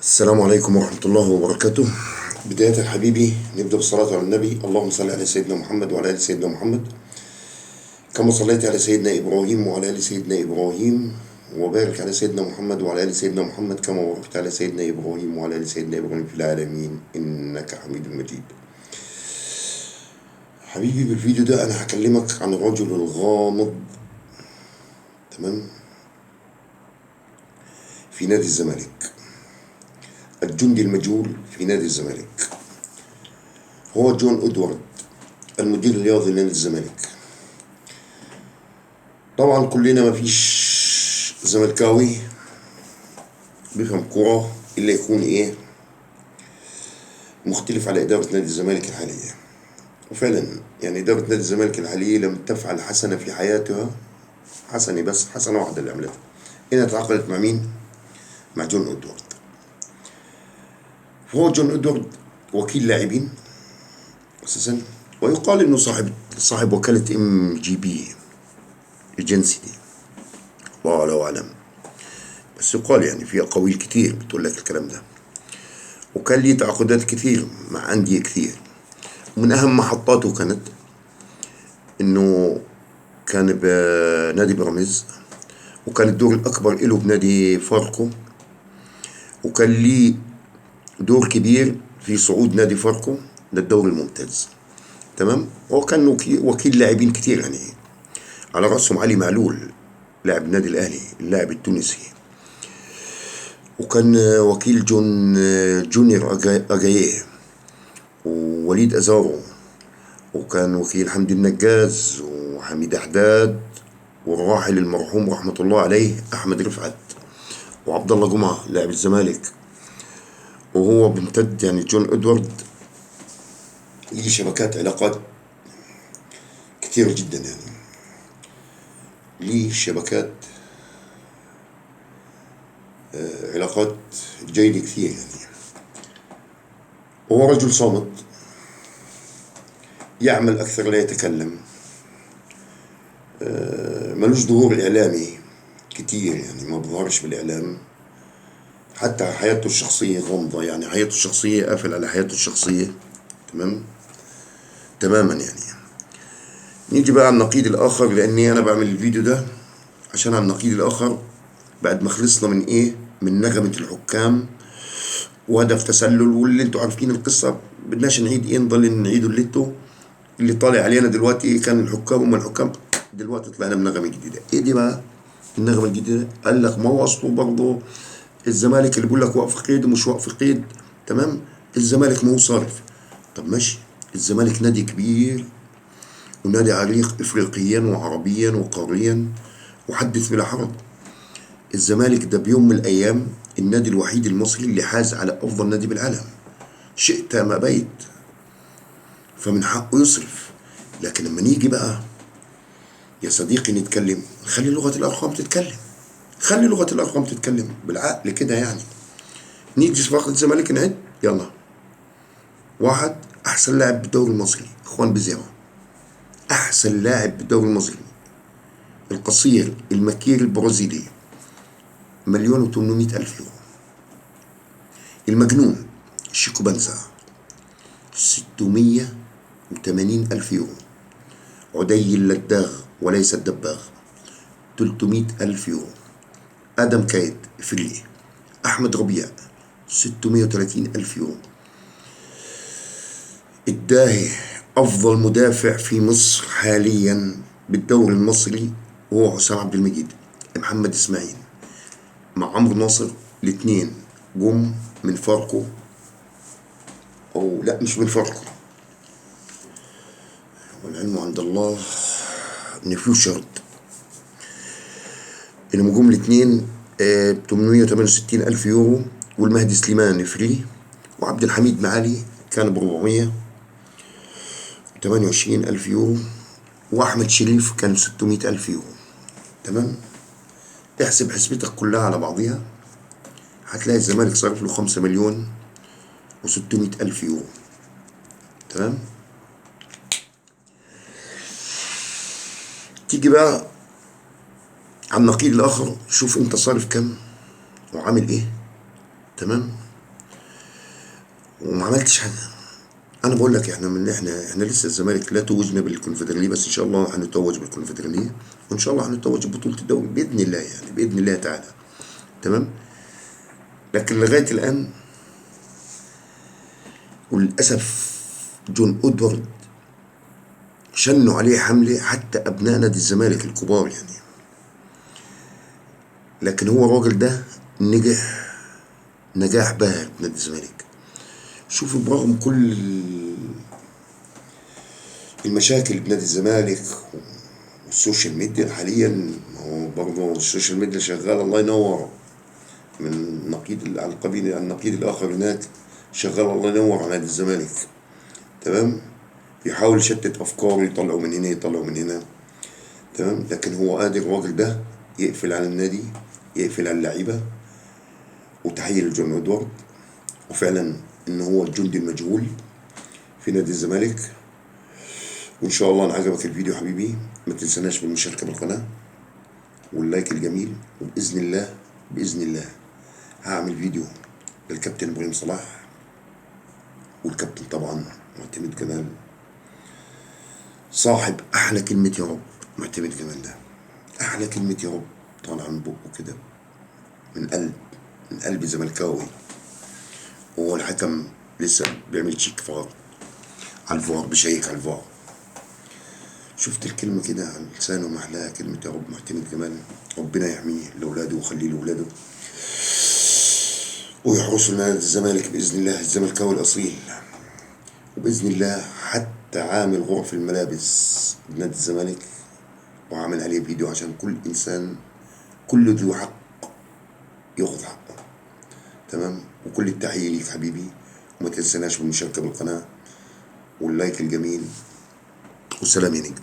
السلام عليكم ورحمة الله وبركاته. بداية حبيبي نبدأ بالصلاة على النبي. اللهم صل على سيدنا محمد وعلى آل سيدنا محمد كما صليت على سيدنا إبراهيم وعلى آل سيدنا إبراهيم، وبارك على سيدنا محمد وعلى آل سيدنا محمد كما باركت على سيدنا إبراهيم وعلى آل سيدنا إبراهيم في العالمين إنك حميد مجيد. حبيبي بالفيديو ده أنا هكلمك عن الرجل الغامض، تمام، في نادي الزمالك، الجندي المجهول في نادي الزمالك. هو جون إدوارد، المدير الرياضي لنادي الزمالك. طبعا كلنا مفيش زملكاوي بيفهم كورة إلا يكون مختلف على إدارة نادي الزمالك الحالية. وفعلا يعني إدارة نادي الزمالك الحالية لم تفعل حسنة في حياتها، حسنة بس، حسنة واحدة اللي عملتها، إنها تعاقدت مع مين؟ مع جون إدوارد. فهو جون إدوارد وكيل لاعبين أساسا، ويقال إنه صاحب وكالة MGB ايجنسي دي، الله أعلم، بس يقال يعني في أقاويل كتير بتقول لك الكلام ده. وكان ليه تعاقدات كثير مع أندية كثير، ومن أهم محطاته كانت إنه كان بنادي بيراميدز، وكان الدور الأكبر له بنادي فاركو، وكان ليه دور كبير في صعود نادي فاركو للدوري الممتاز، تمام. هو كان وكيل لاعبين كثير، يعني على رأسهم علي معلول لاعب النادي الأهلي اللاعب التونسي، وكان وكيل جونيور أجاييه ووليد أزارو، وكان وكيل حمدي النجاز وحميد حداد والراحل المرحوم رحمة الله عليه أحمد رفعت وعبد الله جمعة لاعب الزمالك. وهو بيمتد يعني جون إدوارد ليه شبكات علاقات كثيرة جدا، يعني ليه شبكات علاقات جيدة كثير يعني. وهو رجل صامت، يعمل أكثر لا يتكلم، ملوش ظهور إعلامي كتير، يعني ما بظهرش بالإعلام. حتى حياته الشخصية غامضة، يعني حياته الشخصية قافل على حياته الشخصية، تمام، تماما يعني. نيجي بقى على النقيض الآخر، لأني أنا بعمل الفيديو ده عشان على النقيض الآخر بعد ما خلصنا من نغمة الحكام وهدف تسلل واللي انتوا عارفين القصة، بدناش نعيد نضل نعيدوا اللي طالع علينا دلوقتي. كان الحكام هم الحكام، دلوقتي طلعنا بنغمة جديدة. ايه دي بقى النغمة الجديدة؟ قال لك ما هو أصله برضه الزمالك اللي بيقول لك وقف قيد ومش وقف قيد، تمام. الزمالك ما هو صارف. طب ماشي، الزمالك نادي كبير ونادي عريق افريقيا وعربيا وقاريا، وحدث بلا حرج. الزمالك ده بيوم من الايام النادي الوحيد المصري اللي حاز على افضل نادي بالعالم، شئت ما بيت، فمن حقه يصرف. لكن لما نيجي بقى يا صديقي نتكلم، خلي لغة الارقام تتكلم، خلي لغة الارقام تتكلم بالعقل كده يعني. نيجي في وقت الزمالك نعد، يلا. واحد، احسن لاعب بالدوري المصري اخوان بزيرو، احسن لاعب بالدوري المصري القصير المكير البرازيلي 1,800,000 يورو. المجنون شيكو بنزا 680,000 يورو. عدي اللداغ وليس الدباغ 300,000 يورو. آدم كايد فري. أحمد ربيع 630,000 يورو. الداهي أفضل مدافع في مصر حاليا بالدوري المصري هو حسام عبد المجيد محمد إسماعيل مع عمرو ناصر، الاثنين جم من فاركو، أو لا مش من فاركو، والعلم عند الله إن فيوشرد، إنهم جم الاثنين ب 868,000 يورو. والمهدي سليمان فري، وعبد الحميد معالي كان ب 428,000 يورو، وأحمد شريف كان 600,000 يورو، تمام. احسب حسبتك كلها على بعضيها هتلاقي الزمالك صرف له 5,600,000 يورو، تمام. تيجي بقى على النقيض الآخر، شوف أنت صارف كم وعامل إيه، تمام. وما عملتش حاجه. انا بقول لك احنا لسه الزمالك لا توجنا بالكونفدراليه، بس ان شاء الله هنتوج بالكونفدراليه، وان شاء الله هنتوج ببطوله الدوري باذن الله، يعني باذن الله تعالى. تمام. لكن لغايه الان وللاسف جون ادوارد شنوا عليه حمله حتى ابناء نادي الزمالك الكبار يعني. لكن هو الراجل ده نجح نجاح باهر بنادي الزمالك. شوف برغم كل المشاكل بنادي الزمالك والسوشيال ميديا حاليا، ما هو برضه السوشيال ميديا شغال الله ينور، من نقيض على القبيل النقيض الاخر هناك شغال الله ينور على نادي الزمالك. تمام. بيحاول يشتت افكاره، يطلعوا من هنا يطلعوا من هنا. تمام. لكن هو قادر الراجل ده يقفل على النادي، يقفل على اللعيبه. وتحيه لجون ادوارد، وفعلا ان هو الجندي المجهول في نادي الزمالك. وان شاء الله ان عجبك الفيديو حبيبي ما تنسناش بالمشاركه بالقناه واللايك الجميل. وباذن الله باذن الله هعمل فيديو للكابتن ابراهيم صلاح، والكابتن طبعا معتمد جمال، صاحب احلى كلمه يا رب. معتمد جمال ده احلى كلمه يا رب طالعه من بقه كده، من قلب، من قلب زملكاوي. وهو الحكم لسه بيعمل تشيك فار على الفار، بيشيك على الفار. شفت الكلمة كده على لسانه محلاها كلمة يا رب. معتمد جمال ربنا يحميه لأولاده ويخليه لأولاده ويحرسوا نادي الزمالك بإذن الله، الزملكاوي الأصيل. وبإذن الله حتى عامل غرف الملابس بنادي الزمالك وعامل عليه فيديو عشان كل إنسان، كل ذو حق ياخذ حقه. تمام. وكل التحية ليك حبيبي، وما تنسناش بالمشاركة بالقناة واللايك الجميل، والسلام عليكم.